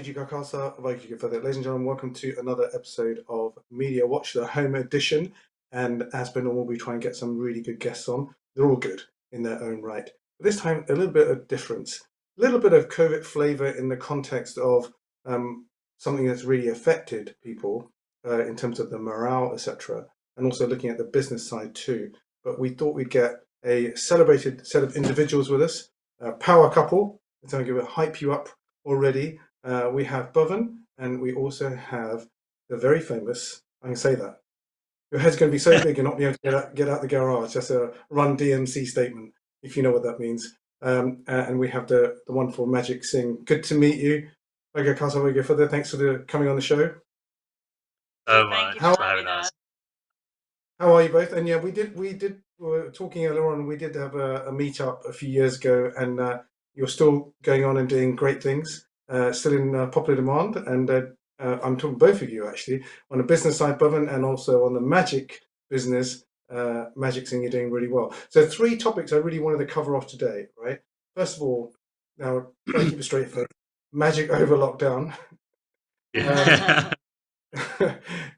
Ladies and gentlemen, welcome to another episode of Media Watch, the home edition. And as per normal, we try and get some really good guests on. They're all good in their own right. But this time, a little bit of difference, a little bit of COVID flavor in the context of something that's really affected people in terms of the morale, etc., and also looking at the business side too. But we thought we'd get a celebrated set of individuals with us, a power couple. It's going to hype you up already. We have Pavan, and we also have the very famous, I can say that. Your head's going to be so big you're not being able to get out the garage. That's a Run DMC statement, if you know what that means. And we have the wonderful Magic Singh. Good to meet you. Thanks for coming on the show. So much for having us. How are you both? And yeah, we were talking earlier on. We did have a meetup a few years ago, and you're still going on and doing great things. Still in popular demand, and I'm talking both of you actually on the business side, Pavan, and also on the magic business. Magic Singh, you're doing really well. So three topics I really wanted to cover off today, right? First of all, now try to keep it straight for magic over lockdown.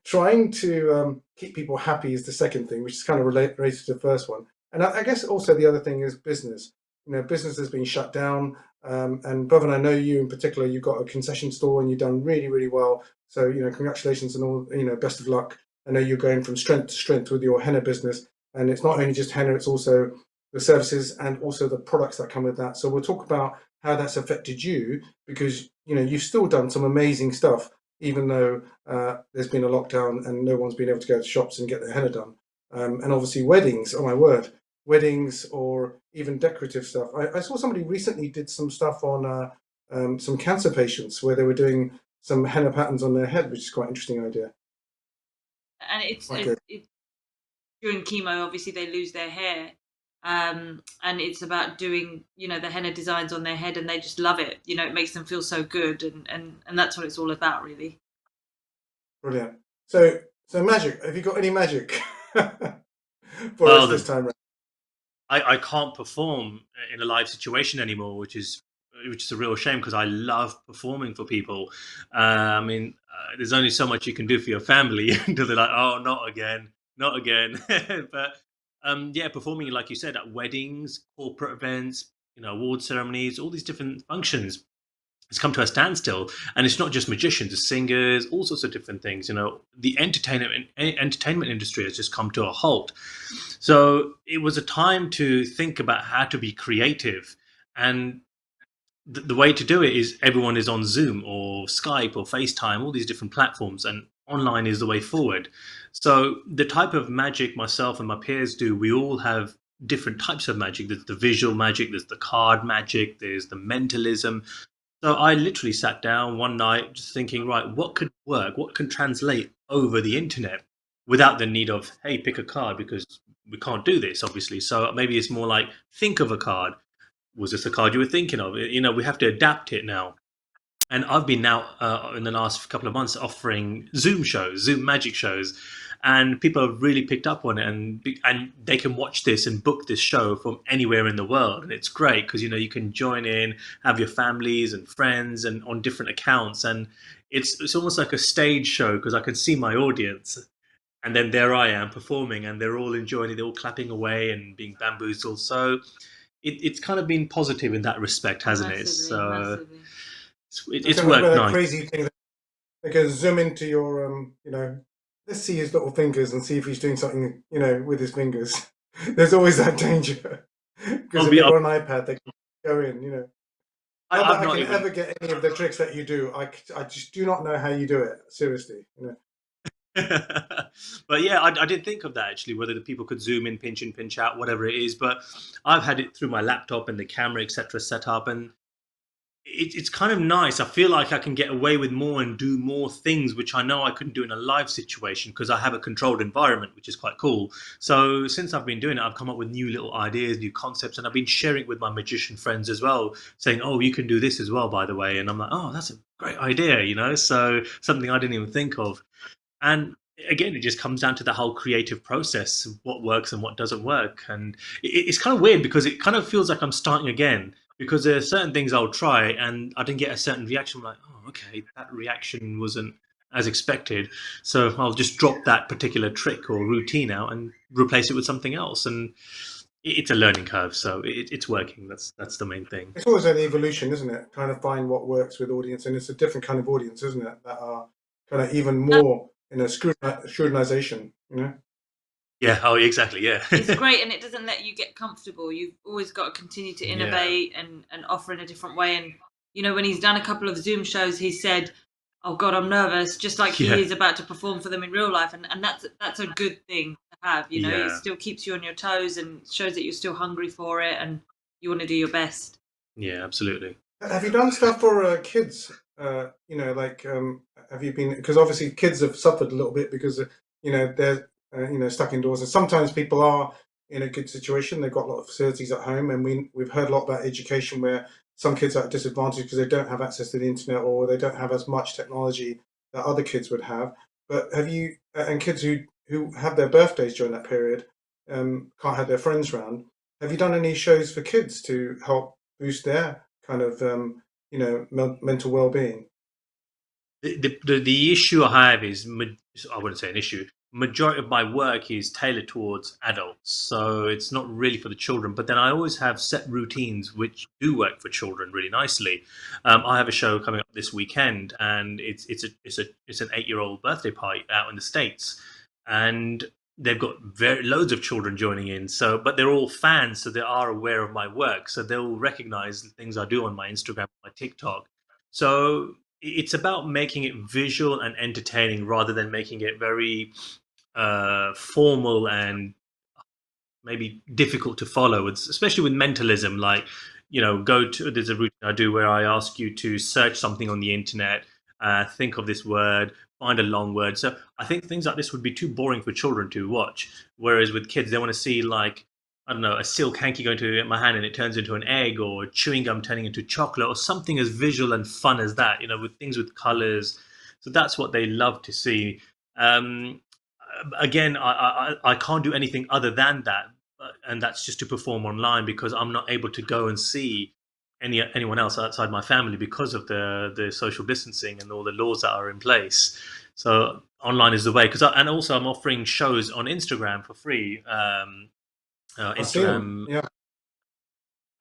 Trying to keep people happy is the second thing, which is kind of related to the first one. And I guess also the other thing is business. You know, business has been shut down. And Pavan, I know you in particular, you've got a concession store and you've done really, really well. So, you know, congratulations and all, you know, best of luck. I know you're going from strength to strength with your henna business. And it's not only just henna, it's also the services and also the products that come with that. So we'll talk about how that's affected you, because, you know, you've still done some amazing stuff, even though there's been a lockdown and no one's been able to go to shops and get their henna done. And obviously weddings, oh my word, weddings or even decorative stuff. I saw somebody recently did some stuff on some cancer patients where they were doing some henna patterns on their head, which is quite an interesting idea. And it's during chemo, obviously they lose their hair. And it's about doing, you know, the henna designs on their head, and they just love it. You know, it makes them feel so good, and that's what it's all about, really. Brilliant. So magic. Have you got any magic for us this time around? I can't perform in a live situation anymore, which is a real shame, because I love performing for people. I mean, there's only so much you can do for your family until they're like, oh, not again, not again. But yeah, performing, like you said, at weddings, corporate events, you know, award ceremonies, all these different functions, it's come to a standstill. And it's not just magicians, it's singers, all sorts of different things. You know, the entertainment industry has just come to a halt. So it was a time to think about how to be creative. And the way to do it is everyone is on Zoom or Skype or FaceTime, all these different platforms, and online is the way forward. So the type of magic myself and my peers do, we all have different types of magic. There's the visual magic, there's the card magic, there's the mentalism. So I literally sat down one night just thinking, right, what could work? What can translate over the internet without the need of, hey, pick a card, because we can't do this, obviously. So maybe it's more like, think of a card. Was this the card you were thinking of? You know, we have to adapt it now. And I've been now in the last couple of months offering Zoom shows, Zoom magic shows, and people have really picked up on it, and they can watch this and book this show from anywhere in the world, and it's great because, you know, you can join in, have your families and friends, and on different accounts, and it's almost like a stage show because I can see my audience, and then there I am performing, and they're all enjoying it, they're all clapping away and being bamboozled. So it's kind of been positive in that respect, hasn't it? So it's worked nice. Crazy thing that they can zoom into your you know, let's see his little fingers and see if he's doing something, you know, with his fingers. There's always that danger, because if you're on an iPad, they can go in, you know. I can ever get any of the tricks that you do. I just do not know how you do it, seriously, you know. But yeah, I did think of that actually, whether the people could zoom in, pinch out, whatever it is. But I've had it through my laptop and the camera, etc., set up, and it's kind of nice. I feel like I can get away with more and do more things, which I know I couldn't do in a live situation because I have a controlled environment, which is quite cool. So since I've been doing it, I've come up with new little ideas, new concepts, and I've been sharing it with my magician friends as well, saying, oh, you can do this as well, by the way. And I'm like, oh, that's a great idea, you know, so something I didn't even think of. And again, it just comes down to the whole creative process, what works and what doesn't work. And it's kind of weird because it kind of feels like I'm starting again, because there are certain things I'll try and I didn't get a certain reaction. I'm like, oh, okay, that reaction wasn't as expected. So I'll just drop that particular trick or routine out and replace it with something else. And it's a learning curve, so it's working. That's the main thing. It's always an evolution, isn't it? Trying to find what works with audience, and it's a different kind of audience, isn't it? That are kind of even more in a scrutinization, you know? Yeah. Oh, exactly. Yeah. It's great, and it doesn't let you get comfortable. You've always got to continue to innovate and offer in a different way. And when he's done a couple of Zoom shows, he said, "Oh God, I'm nervous," just like he is about to perform for them in real life, and that's a good thing to have. It still keeps you on your toes and shows that you're still hungry for it and you want to do your best. Yeah, absolutely. Have you done stuff for kids? Have you been, because obviously kids have suffered a little bit because they're stuck indoors, and sometimes people are in a good situation. They've got a lot of facilities at home, and we've heard a lot about education where some kids are at a disadvantage because they don't have access to the internet or they don't have as much technology that other kids would have. But have you, and kids who have their birthdays during that period, can't have their friends round, have you done any shows for kids to help boost their kind of mental well-being? The issue I have is, I wouldn't say an issue. Majority of my work is tailored towards adults, so it's not really for the children. But then I always have set routines which do work for children really nicely. I have a show coming up this weekend, and it's an 8-year-old birthday party out in the States, and they've got loads of children joining in. So, but they're all fans, so they are aware of my work, so they'll recognize the things I do on my Instagram, my TikTok. So it's about making it visual and entertaining rather than making it very formal and maybe difficult to follow. It's especially with mentalism, like there's a routine I do where I ask you to search something on the internet, think of this word, find a long word. So I think things like this would be too boring for children to watch, whereas with kids they want to see, like, I don't know, a silk hanky going to my hand and it turns into an egg, or chewing gum turning into chocolate, or something as visual and fun as that, with things with colors. So that's what they love to see. Um, Again, I can't do anything other than that, and that's just to perform online, because I'm not able to go and see anyone else outside my family because of the social distancing and all the laws that are in place. So online is the way, and also I'm offering shows on Instagram for free. I've seen them. Instagram, Yeah.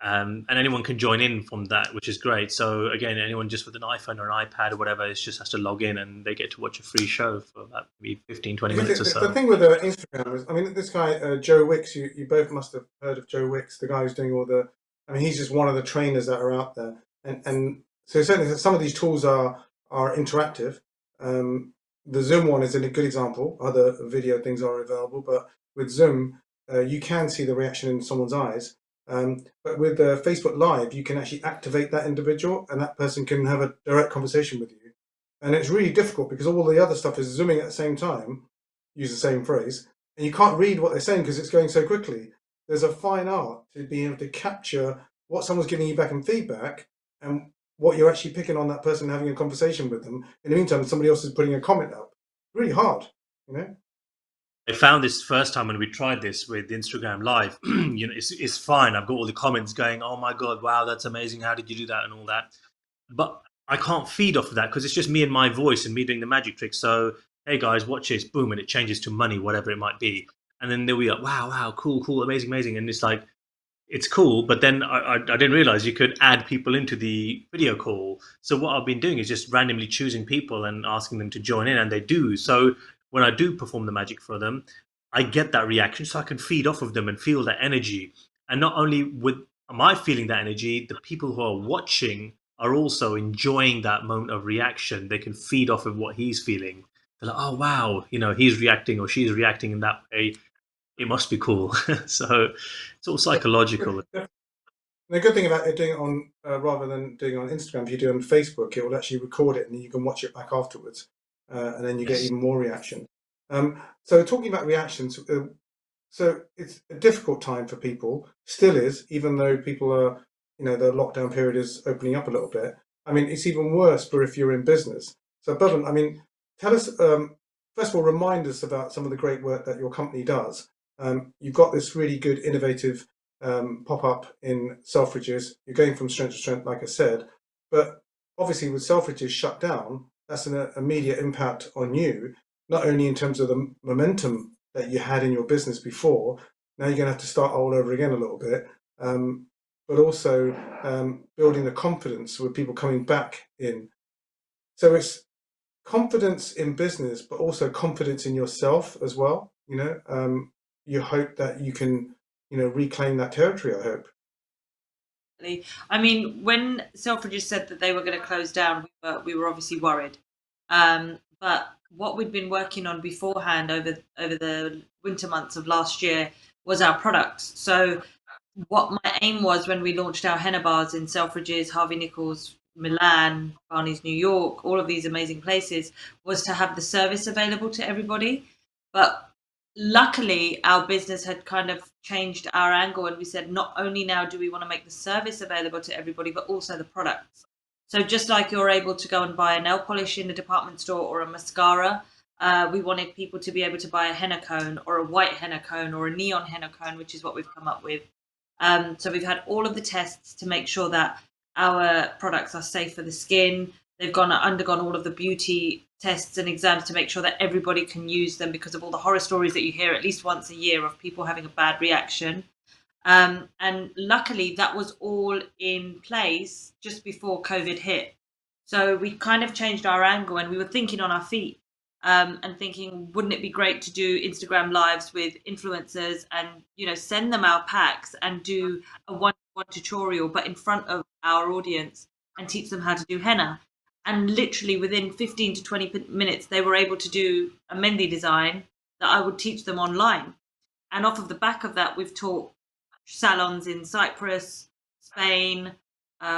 and anyone can join in from that, which is great. So again, anyone just with an iPhone or an iPad or whatever, it just has to log in and they get to watch a free show for about maybe 15, 20 minutes or so. The thing with Instagram is, I mean, this guy, Joe Wicks, you both must have heard of Joe Wicks, the guy who's doing he's just one of the trainers that are out there. And so certainly some of these tools are interactive. The Zoom one is a good example. Other video things are available, but with Zoom, you can see the reaction in someone's eyes. But with Facebook Live, you can actually activate that individual, and that person can have a direct conversation with you. And it's really difficult because all the other stuff is zooming at the same time, use the same phrase, and you can't read what they're saying because it's going so quickly. There's a fine art to being able to capture what someone's giving you back in feedback and what you're actually picking on that person, having a conversation with them. In the meantime, somebody else is putting a comment up. Really hard, I found this first time when we tried this with Instagram Live. It's fine. I've got all the comments going, "Oh my God, wow, that's amazing. How did you do that?" and all that. But I can't feed off of that because it's just me and my voice and me doing the magic trick. So, hey guys, watch this, boom, and it changes to money, whatever it might be. And then they'll be like, wow, cool, amazing. And it's like, it's cool, but then I didn't realize you could add people into the video call. So what I've been doing is just randomly choosing people and asking them to join in, and they do. So when I do perform the magic for them, I get that reaction, so I can feed off of them and feel that energy. And not only am I feeling that energy, the people who are watching are also enjoying that moment of reaction. They can feed off of what he's feeling. They're like, oh wow, he's reacting or she's reacting in that way. It must be cool. So it's all psychological. The good thing about it doing it on rather than doing it on Instagram, if you do it on Facebook, it will actually record it and you can watch it back afterwards, and then you get even more reaction. So talking about reactions, so it's a difficult time for people, still is, even though people are, the lockdown period is opening up a little bit. I mean, it's even worse for if you're in business. So, Pavan, I mean, tell us, first of all, remind us about some of the great work that your company does. You've got this really good, innovative pop up in Selfridges. You're going from strength to strength, like I said, but obviously with Selfridges shut down, that's an immediate impact on you, not only in terms of the momentum that you had in your business before. Now you're going to have to start all over again a little bit, but also building the confidence with people coming back in. So it's confidence in business, but also confidence in yourself as well. You hope that you can, reclaim that territory. I hope. I mean, when Selfridges said that they were going to close down, we were obviously worried. But what we'd been working on beforehand over the winter months of last year was our products. So what my aim was when we launched our henna bars in Selfridges, Harvey Nichols, Milan, Barney's, New York, all of these amazing places, was to have the service available to everybody. But luckily, our business had kind of changed our angle, and we said not only now do we want to make the service available to everybody, but also the products. So just like you're able to go and buy a nail polish in a department store or a mascara, we wanted people to be able to buy a henna cone or a white henna cone or a neon henna cone, which is what we've come up with. So we've had all of the tests to make sure that our products are safe for the skin. They've undergone all of the beauty tests and exams to make sure that everybody can use them, because of all the horror stories that you hear at least once a year of people having a bad reaction. And luckily that was all in place just before COVID hit. So we kind of changed our angle, and we were thinking on our feet, and thinking, wouldn't it be great to do Instagram lives with influencers and, send them our packs and do a one-to-one tutorial, but in front of our audience, and teach them how to do henna. And literally within 15 to 20 minutes, they were able to do a mehndi design that I would teach them online. And off of the back of that, we've taught salons in Cyprus, Spain.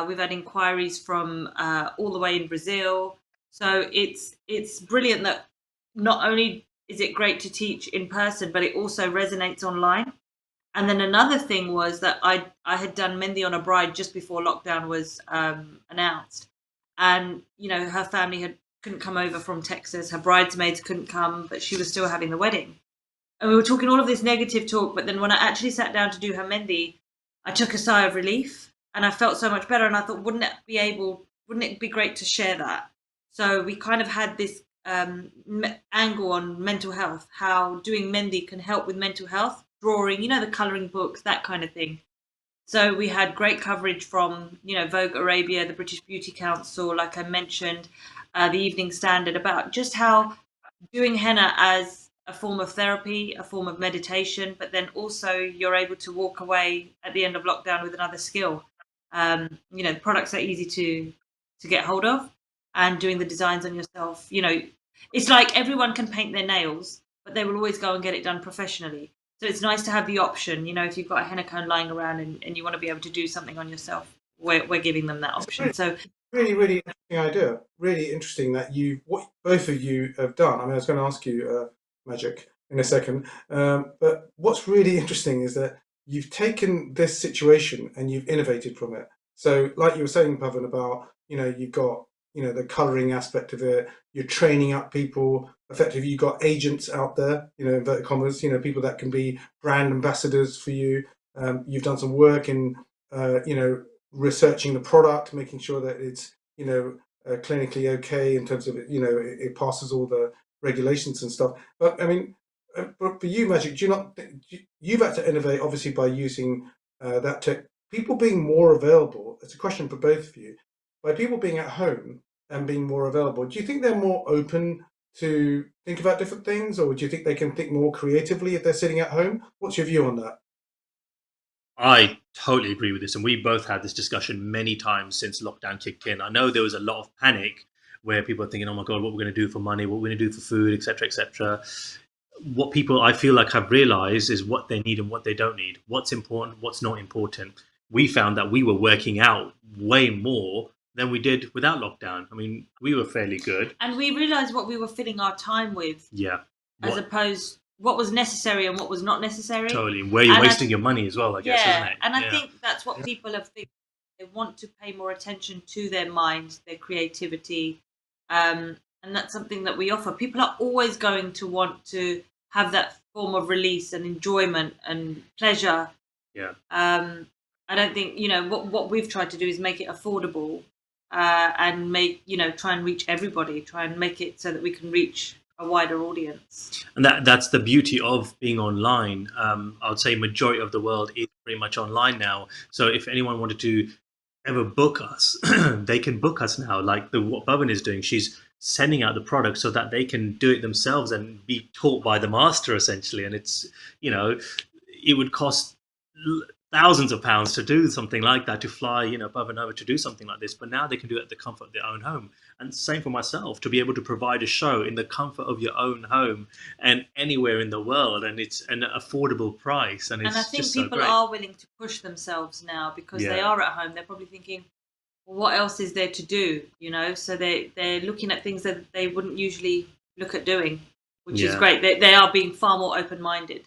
We've had inquiries from all the way in Brazil. So it's brilliant that not only is it great to teach in person, but it also resonates online. And then another thing was that I had done mehndi on a bride just before lockdown was announced. And, her family couldn't come over from Texas. Her bridesmaids couldn't come, but she was still having the wedding. And we were talking all of this negative talk, but then when I actually sat down to do her mehndi, I took a sigh of relief and I felt so much better. And I thought, wouldn't it be great to share that? So we kind of had this angle on mental health, how doing mehndi can help with mental health, drawing, the colouring books, that kind of thing. So we had great coverage from, Vogue Arabia, the British Beauty Council, like I mentioned, the Evening Standard, about just how doing henna as a form of therapy, a form of meditation, but then also you're able to walk away at the end of lockdown with another skill. The products are easy to get hold of, and doing the designs on yourself, it's like everyone can paint their nails, but they will always go and get it done professionally. So it's nice to have the option, if you've got a henna cone lying around and you want to be able to do something on yourself, we're giving them that option. So really, really interesting idea. Really interesting that what both of you have done. I mean, I was going to ask you, Magic, in a second, but what's really interesting is that you've taken this situation and you've innovated from it. So, like you were saying, Pavan, about you've got the colouring aspect of it. You're training up people. Effectively, you've got agents out there, inverted commas, people that can be brand ambassadors for you. You've done some work in, researching the product, making sure that it's, clinically okay in terms of it, it passes all the regulations and stuff. But I mean, for you, Magic, do you not? You've had to innovate, obviously, by using that tech. People being more available. It's a question for both of you. By people being at home and being more available, do you think they're more open to think about different things, or do you think they can think more creatively if they're sitting at home? What's your view on that? I totally agree with this, and we both had this discussion many times since lockdown kicked in. I know there was a lot of panic where people are thinking, "Oh my God, what we're going to do for money, what we're going to do for food, etc., etc." What people, I feel like, have realized is what they need and what they don't need, what's important, what's not important. We found that we were working out way more than we did without lockdown. I mean, we were fairly good, and we realized what we were filling our time with. Yeah. As opposed what was necessary and what was not necessary. Totally. Where you're wasting your money as well, I guess, isn't it? And I think that's what people have figured. They want to pay more attention to their mind, their creativity. And that's something that we offer. People are always going to want to have that form of release and enjoyment and pleasure Yeah. I don't think, what we've tried to do is make it affordable, and try and reach everybody, try and make it so that we can reach a wider audience. And that's the beauty of being online. I would say majority of the world is pretty much online now. So if anyone wanted to ever book us, they can book us now. Like what Bhavan is doing, she's sending out the product so that they can do it themselves and be taught by the master essentially. And it's, it would cost thousands of pounds to do something like that, to fly, Bhavan over to do something like this. But now they can do it at the comfort of their own home. And same for myself, to be able to provide a show in the comfort of your own home and anywhere in the world, and it's an affordable price, and it's I think just people so great. are willing to push themselves now because they are at home. They're probably thinking, well, what else is there to do? So they're looking at things that they wouldn't usually look at doing, which is great. They are being far more open-minded.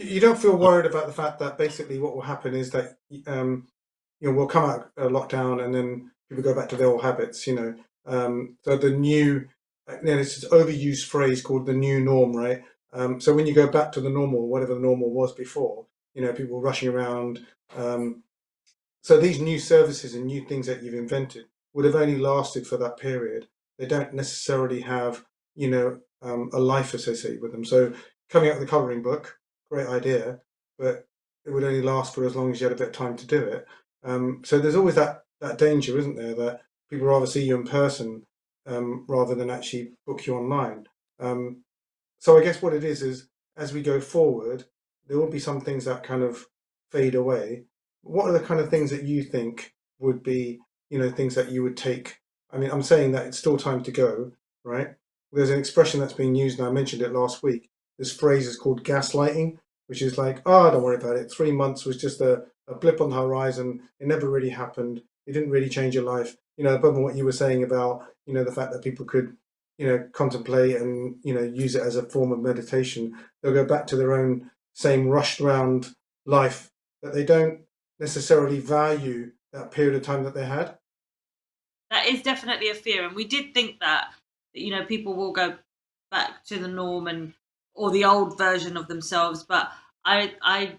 You don't feel worried about the fact that basically what will happen is that we'll come out of lockdown and then people go back to their old habits. So the new, it's this overused phrase called the new norm, right? So when you go back to the normal, whatever the normal was before, people rushing around. So these new services and new things that you've invented would have only lasted for that period. They don't necessarily have, a life associated with them. So coming out with the colouring book, great idea, but it would only last for as long as you had a bit of time to do it. So there's always that danger, isn't there, that people rather see you in person rather than actually book you online. So I guess what it is as we go forward, there will be some things that kind of fade away. What are the kind of things that you think would be, things that you would take? I mean, I'm saying that it's still time to go, right? There's an expression that's being used, and I mentioned it last week. This phrase is called gaslighting, which is like, don't worry about it. 3 months was just a blip on the horizon. It never really happened. It didn't really change your life. Above what you were saying about, the fact that people could, contemplate and, use it as a form of meditation. They'll go back to their own same rushed round life, that they don't necessarily value that period of time that they had. That is definitely a fear, and we did think that people will go back to the norm or the old version of themselves, but I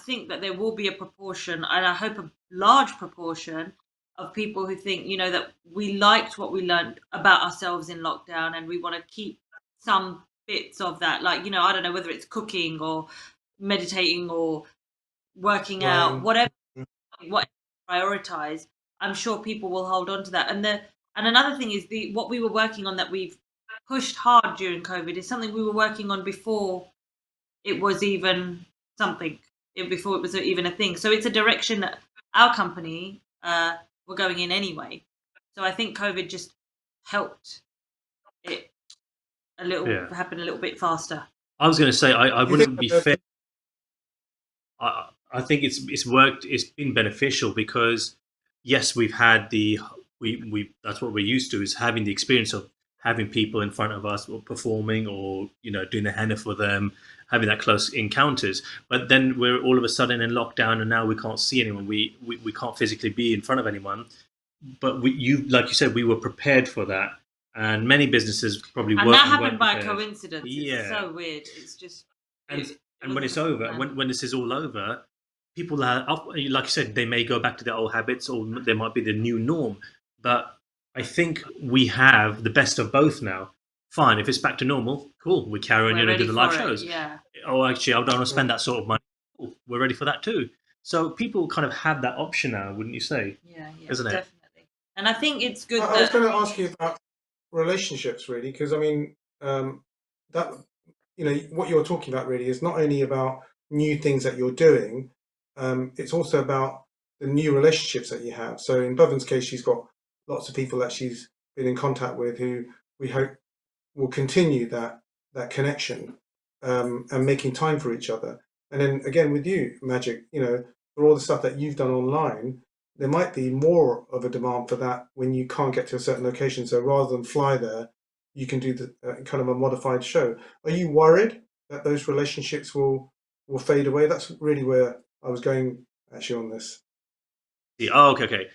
think that there will be a proportion, and I hope a large proportion, of people who think that we liked what we learned about ourselves in lockdown, and we want to keep some bits of that, like I don't know whether it's cooking or meditating or working out, whatever prioritize. I'm sure people will hold on to that. And another thing is what we were working on that we've pushed hard during COVID is something we were working on before it was even something, before it was even a thing. So it's a direction that our company were going in anyway. So I think COVID just helped it happen a little bit faster. I was going to say I wouldn't be fair. I think it's worked. It's been beneficial because yes, we've had we that's what we're used to, is having the experience of having people in front of us or performing or doing the henna for them, having that close encounters. But then we're all of a sudden in lockdown, and now we can't see anyone. We can't physically be in front of anyone. But like you said, we were prepared for that, and many businesses probably weren't. And that happened by coincidence. Yeah, it's so weird. It's just and when it's over, when this is all over, people are, like you said, they may go back to their old habits, or there might be the new norm. But I think we have the best of both now. Fine, if it's back to normal, cool. We carry on, do the live shows. Yeah. Oh, actually, I don't want to spend that sort of money. Cool, we're ready for that too. So people kind of have that option now, wouldn't you say? Yeah, isn't it? Definitely. And I think it's good. I was going to ask you about relationships, really, because I mean, that what you're talking about really is not only about new things that you're doing, it's also about the new relationships that you have. So in Bhavan's case, she's got lots of people that she's been in contact with who we hope will continue that connection, and making time for each other. And then again with you, Magic, for all the stuff that you've done online, there might be more of a demand for that when you can't get to a certain location. So rather than fly there, you can do the kind of a modified show. Are you worried that those relationships will fade away? That's really where I was going actually on this. Oh, okay.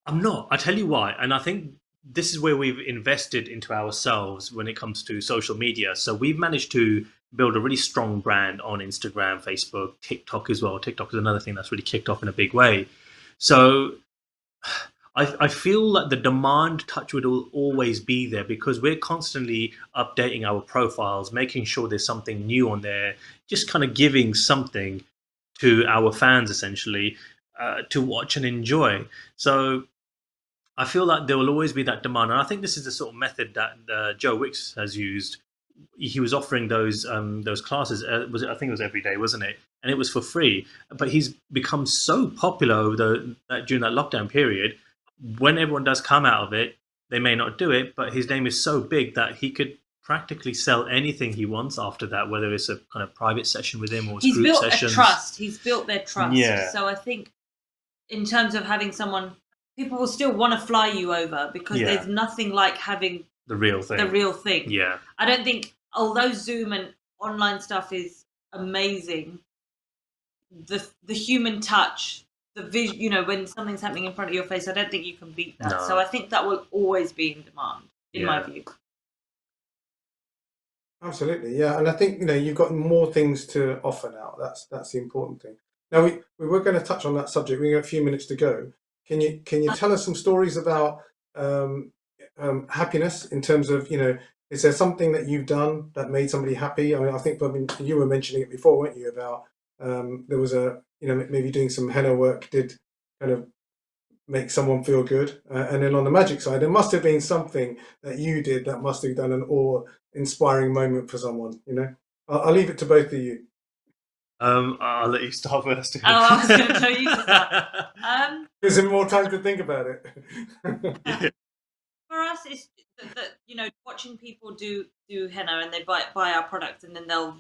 I'm not. I tell you why. And I think this is where we've invested into ourselves when it comes to social media. So we've managed to build a really strong brand on Instagram, Facebook, TikTok as well. TikTok is another thing that's really kicked off in a big way. So I feel like the demand touchwood will always be there because we're constantly updating our profiles, making sure there's something new on there, just kind of giving something to our fans essentially to watch and enjoy. So I feel like there will always be that demand, and I think this is the sort of method that Joe Wicks has used. He was offering those classes. Was it? I think it was every day, wasn't it? And it was for free. But he's become so popular over during that lockdown period. When everyone does come out of it, they may not do it, but his name is so big that he could practically sell anything he wants after that, whether it's a kind of private session with him or he's group built sessions. a trust. He's built their trust. Yeah. So I think in terms of having someone, people will still want to fly you over because there's nothing like having the real thing. The real thing. Yeah. I don't think, although Zoom and online stuff is amazing, the human touch, the vision, you know, when something's happening in front of your face, I don't think you can beat that. No. So I think that will always be in demand, in my view. Absolutely, yeah, and I think, you know, you've got more things to offer now. That's the important thing. Now we were going to touch on that subject. We got a few minutes to go. Can you tell us some stories about happiness in terms of, you know, is there something that you've done that made somebody happy? I mean, you were mentioning it before, weren't you? About there was you know, maybe doing some henna work did kind of make someone feel good, and then on the magic side, there must have been something that you did that must have done an awe-inspiring moment for someone. You know, I'll leave it to both of you. I'll let you start first. Oh, I was going to tell you to start. Gives him more time to think about it. For us, it's that, you know, watching people do henna and they buy our products and then they'll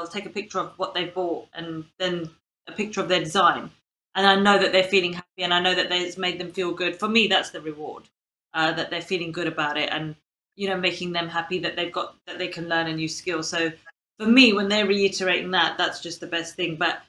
take a picture of what they bought and then a picture of their design. And I know that they're feeling happy, and I know that it's made them feel good. For me, that's the reward, that they're feeling good about it, and, you know, making them happy that they can learn a new skill. So for me, when they're reiterating that, that's just the best thing. But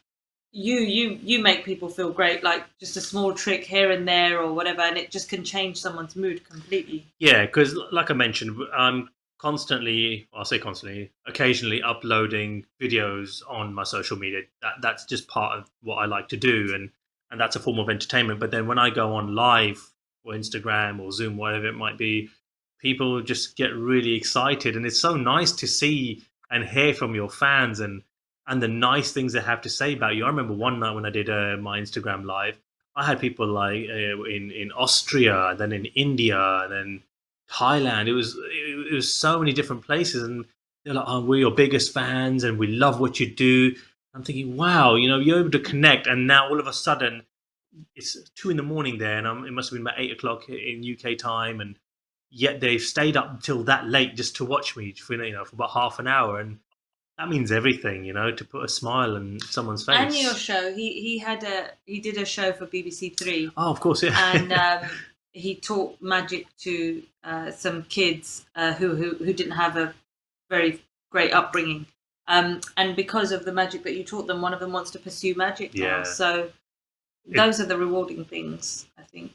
you make people feel great, like just a small trick here and there or whatever, and it just can change someone's mood completely. Yeah, because like I mentioned, I'm constantly, I'll say constantly, occasionally uploading videos on my social media. That's just part of what I like to do, and that's a form of entertainment. But then when I go on live or Instagram or Zoom, whatever it might be, people just get really excited, and it's so nice to see and hear from your fans and the nice things they have to say about you. I remember one night when I did my Instagram live, I had people like in Austria, then in India, and then Thailand. It was so many different places, and they're like, "Oh, we're your biggest fans, and we love what you do." I'm thinking, wow, you know, you're able to connect, and now all of a sudden, it's 2 a.m. there, and it must have been about 8 o'clock in UK time, and yet they've stayed up until that late just to watch me for, you know, for about half an hour, and that means everything, you know, to put a smile on someone's face. And your show, he did a show for BBC Three. Oh, of course, yeah. And he taught magic to some kids who didn't have a very great upbringing. And because of the magic that you taught them, one of them wants to pursue magic now. So those are the rewarding things, I think.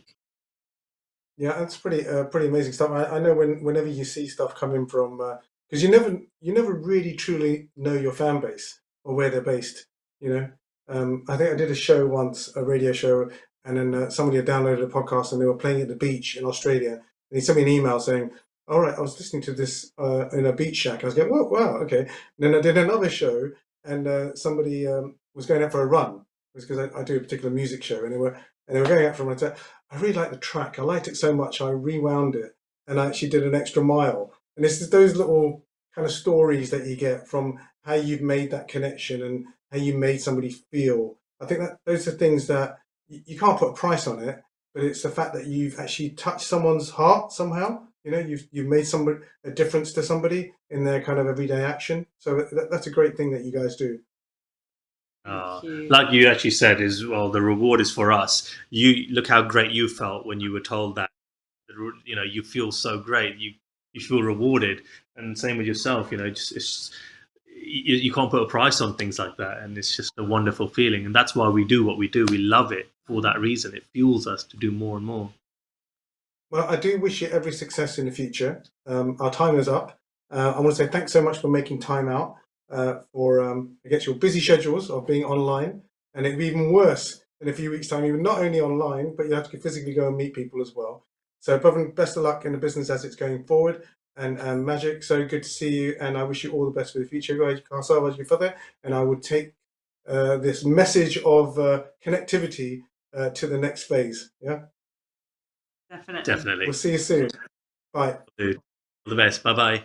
Yeah, that's pretty amazing stuff. I know whenever you see stuff coming from, because you never really truly know your fan base or where they're based. You know, I think I did a show once, a radio show, and then somebody had downloaded a podcast and they were playing at the beach in Australia, and he sent me an email saying, "All right, I was listening to this in a beach shack." I was going, "Whoa, wow, okay." And then I did another show, and somebody was going out for a run. It was because I do a particular music show, and they were going out for a run. So I really liked the track. I liked it so much, I rewound it, and I actually did an extra mile. And it's just those little kind of stories that you get from how you've made that connection and how you made somebody feel. I think that those are things that you can't put a price on it, but it's the fact that you've actually touched someone's heart somehow. You know, you've made a difference to somebody in their kind of everyday action. So that's a great thing that you guys do. Like you actually said, is well, the reward is for us. You look how great you felt when you were told that. You know, you feel so great. You feel rewarded, and same with yourself. You know, you can't put a price on things like that, and it's just a wonderful feeling. And that's why we do what we do. We love it for that reason. It fuels us to do more and more. Well, I do wish you every success in the future. Our time is up. I want to say thanks so much for making time out. for against your busy schedules of being online, and it'd be even worse in a few weeks' time. You're not only online, but you have to physically go and meet people as well. So, Pavan, best of luck in the business as it's going forward. And Magic, so good to see you, and I wish you all the best for the future. And I would take this message of connectivity to the next phase. Yeah, Definitely. Definitely. We'll see you soon. Bye. All the best. Bye bye.